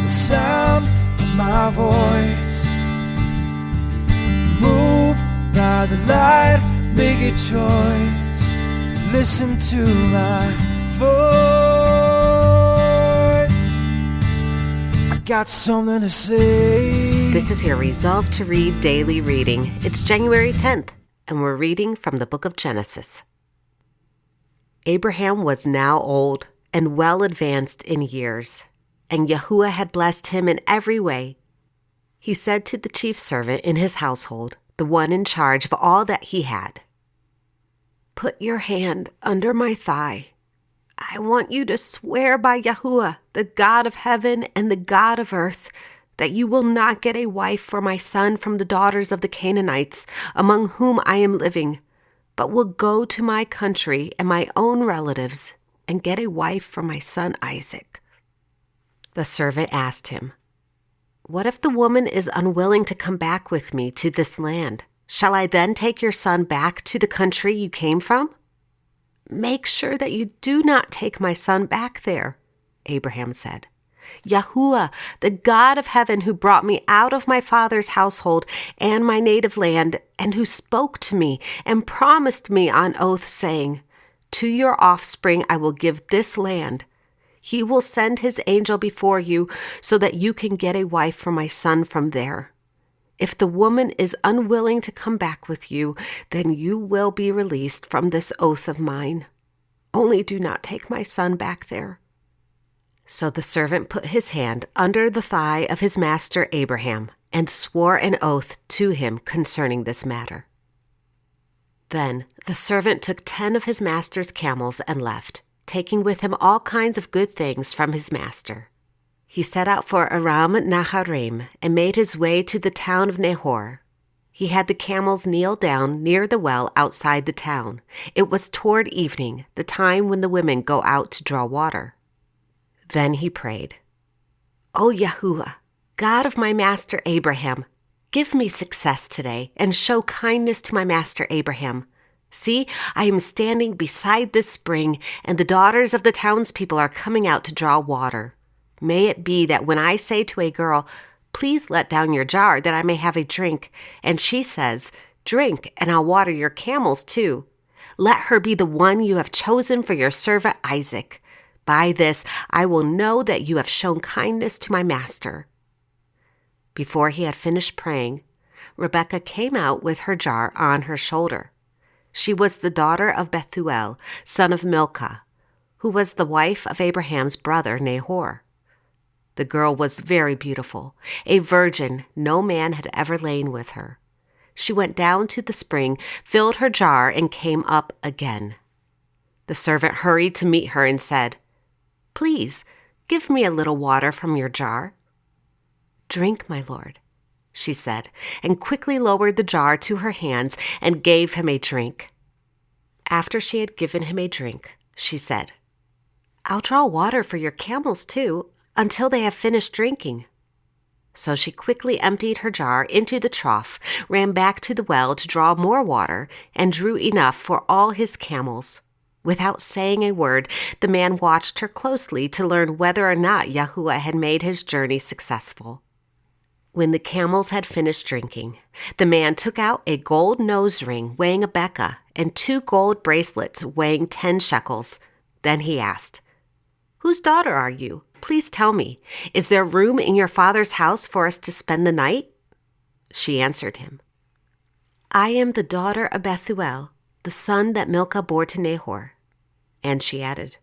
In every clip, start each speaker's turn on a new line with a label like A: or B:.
A: the sound of my voice. Move by the light, make a choice. Listen to my voice. I got something to say.
B: This is your Resolve to Read daily reading. It's January 10th, and we're reading from the book of Genesis. Abraham was now old and well advanced in years, and Yahuwah had blessed him in every way. He said to the chief servant in his household, the one in charge of all that he had, "Put your hand under my thigh. I want you to swear by Yahuwah, the God of heaven and the God of earth, that you will not get a wife for my son from the daughters of the Canaanites, among whom I am living, but will go to my country and my own relatives and get a wife for my son Isaac." The servant asked him, "What if the woman is unwilling to come back with me to this land? Shall I then take your son back to the country you came from?" "Make sure that you do not take my son back there," Abraham said. "Yahuwah, the God of heaven, who brought me out of my father's household and my native land, and who spoke to me and promised me on oath, saying, 'To your offspring I will give this land.' He will send his angel before you so that you can get a wife for my son from there. If the woman is unwilling to come back with you, then you will be released from this oath of mine. Only do not take my son back there." So the servant put his hand under the thigh of his master Abraham and swore an oath to him concerning this matter. Then the servant took 10 of his master's camels and left, taking with him all kinds of good things from his master. He set out for Aram Naharaim and made his way to the town of Nahor. He had the camels kneel down near the well outside the town. It was toward evening, the time when the women go out to draw water. Then he prayed, "O Yahuwah, God of my master Abraham, give me success today and show kindness to my master Abraham. See, I am standing beside this spring, and the daughters of the townspeople are coming out to draw water. May it be that when I say to a girl, 'Please let down your jar that I may have a drink,' and she says, 'Drink, and I'll water your camels too,' let her be the one you have chosen for your servant Isaac. By this I will know that you have shown kindness to my master." Before he had finished praying, Rebekah came out with her jar on her shoulder. She was the daughter of Bethuel, son of Milcah, who was the wife of Abraham's brother Nahor. The girl was very beautiful, a virgin. No man had ever lain with her. She went down to the spring, filled her jar, and came up again. The servant hurried to meet her and said, "Please, give me a little water from your jar." "Drink, my lord," she said, and quickly lowered the jar to her hands and gave him a drink. After she had given him a drink, she said, "I'll draw water for your camels too, until they have finished drinking." So she quickly emptied her jar into the trough, ran back to the well to draw more water, and drew enough for all his camels. Without saying a word, the man watched her closely to learn whether or not Yahuwah had made his journey successful. When the camels had finished drinking, the man took out a gold nose ring weighing a beka and 2 gold bracelets weighing 10 shekels. Then he asked, "Whose daughter are you? Please tell me. Is there room in your father's house for us to spend the night?" She answered him, "I am the daughter of Bethuel, the son that Milcah bore to Nahor." And she added,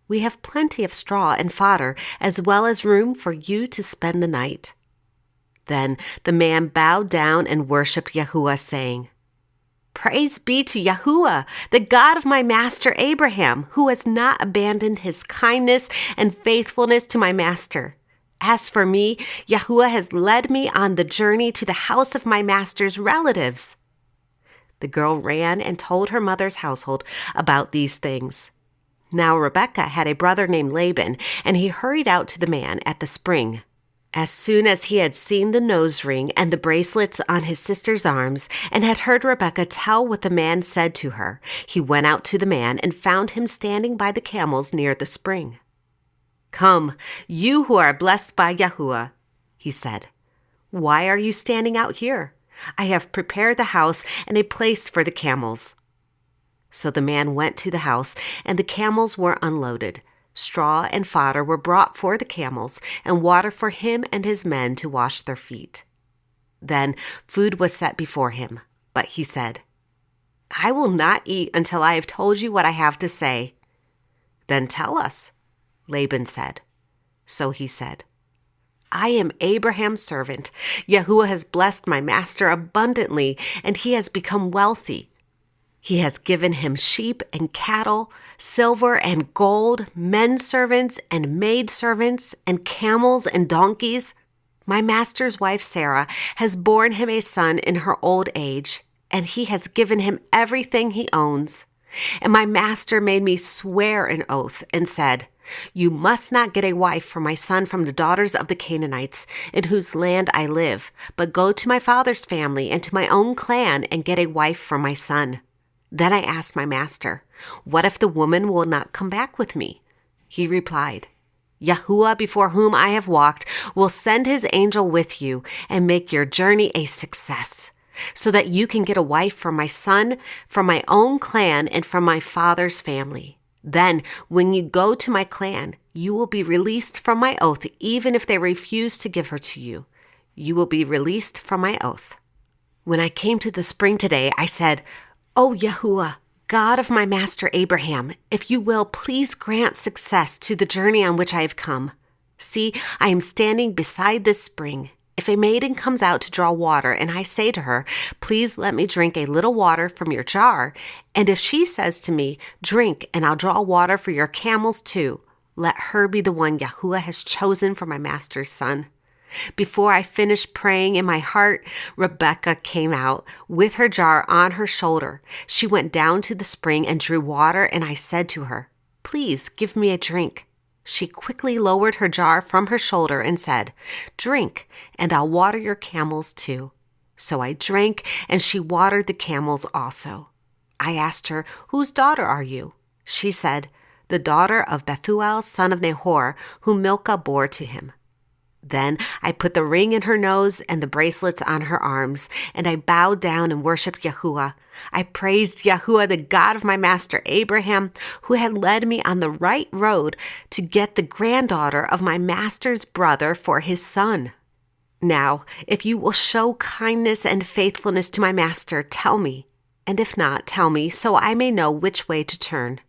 B: "We have plenty of straw and fodder, as well as room for you to spend the night." Then the man bowed down and worshipped Yahuwah, saying, "Praise be to Yahuwah, the God of my master Abraham, who has not abandoned his kindness and faithfulness to my master. As for me, Yahuwah has led me on the journey to the house of my master's relatives." The girl ran and told her mother's household about these things. Now Rebekah had a brother named Laban, and he hurried out to the man at the spring. As soon as he had seen the nose ring and the bracelets on his sister's arms, and had heard Rebekah tell what the man said to her, he went out to the man and found him standing by the camels near the spring. "Come, you who are blessed by Yahuwah," he said. "Why are you standing out here? I have prepared the house and a place for the camels." So the man went to the house, and the camels were unloaded. Straw and fodder were brought for the camels, and water for him and his men to wash their feet. Then food was set before him, but he said, "I will not eat until I have told you what I have to say." "Then tell us," Laban said. So he said, "I am Abraham's servant. Yahuwah has blessed my master abundantly, and he has become wealthy. He has given him sheep and cattle, silver and gold, men servants and maid servants, and camels and donkeys. My master's wife Sarah has borne him a son in her old age, and he has given him everything he owns. And my master made me swear an oath and said, 'You must not get a wife for my son from the daughters of the Canaanites, in whose land I live, but go to my father's family and to my own clan and get a wife for my son.' Then I asked my master, 'What if the woman will not come back with me?' He replied, 'Yahuwah, before whom I have walked, will send his angel with you and make your journey a success, so that you can get a wife for my son, from my own clan, and from my father's family. Then, when you go to my clan, you will be released from my oath, even if they refuse to give her to you. You will be released from my oath.' When I came to the spring today, I said, 'O Yahuwah, God of my master Abraham, if you will, please grant success to the journey on which I have come. See, I am standing beside this spring. If a maiden comes out to draw water, and I say to her, "Please let me drink a little water from your jar," and if she says to me, "Drink, and I'll draw water for your camels too," let her be the one Yahuwah has chosen for my master's son." Before I finished praying in my heart, Rebekah came out with her jar on her shoulder. She went down to the spring and drew water, and I said to her, "Please give me a drink." She quickly lowered her jar from her shoulder and said, "Drink, and I'll water your camels too." So I drank, and she watered the camels also. I asked her, "Whose daughter are you?" She said, "The daughter of Bethuel, son of Nahor, whom Milcah bore to him." Then I put the ring in her nose and the bracelets on her arms, and I bowed down and worshipped Yahuwah. I praised Yahuwah, the God of my master Abraham, who had led me on the right road to get the granddaughter of my master's brother for his son. Now, if you will show kindness and faithfulness to my master, tell me, and if not, tell me, so I may know which way to turn."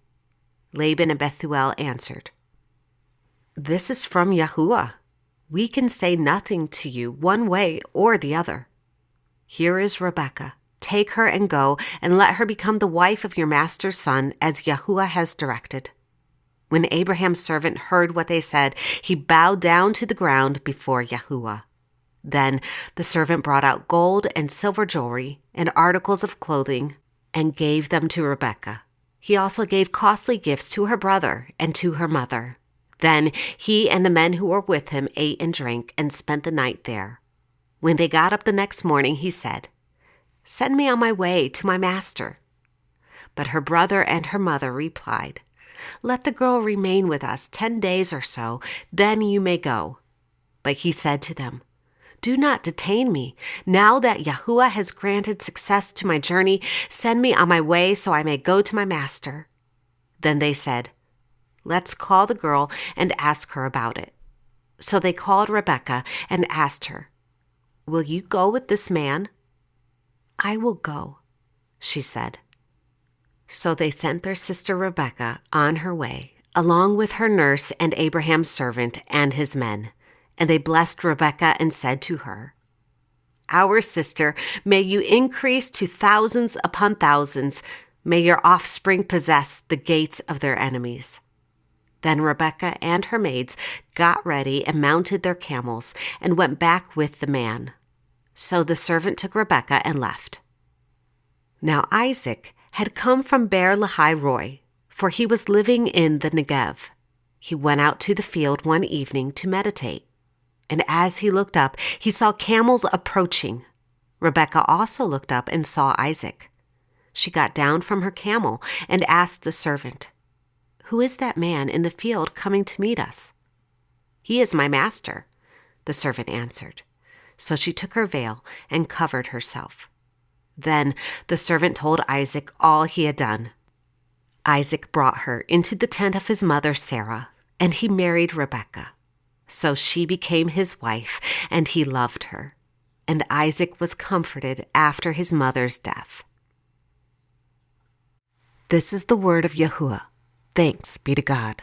B: Laban and Bethuel answered, "This is from Yahuwah. We can say nothing to you one way or the other. Here is Rebekah. Take her and go, and let her become the wife of your master's son, as Yahuwah has directed." When Abraham's servant heard what they said, he bowed down to the ground before Yahuwah. Then the servant brought out gold and silver jewelry and articles of clothing and gave them to Rebekah. He also gave costly gifts to her brother and to her mother. Then he and the men who were with him ate and drank and spent the night there. When they got up the next morning, he said, "Send me on my way to my master." But her brother and her mother replied, "Let the girl remain with us 10 days or so, then you may go." But he said to them, "Do not detain me. Now that Yahuwah has granted success to my journey, send me on my way so I may go to my master." Then they said, "Let's call the girl and ask her about it." So they called Rebekah and asked her, "Will you go with this man?" "I will go," she said. So they sent their sister Rebekah on her way, along with her nurse and Abraham's servant and his men. And they blessed Rebekah and said to her, "Our sister, may you increase to thousands upon thousands. May your offspring possess the gates of their enemies." Then Rebekah and her maids got ready and mounted their camels and went back with the man. So the servant took Rebekah and left. Now Isaac had come from Beer Lahai Roi, for he was living in the Negev. He went out to the field one evening to meditate. And as he looked up, he saw camels approaching. Rebekah also looked up and saw Isaac. She got down from her camel and asked the servant, "Who is that man in the field coming to meet us?" "He is my master," the servant answered. So she took her veil and covered herself. Then the servant told Isaac all he had done. Isaac brought her into the tent of his mother Sarah, and he married Rebekah. So she became his wife, and he loved her. And Isaac was comforted after his mother's death. This is the word of Yahuwah. Thanks be to God.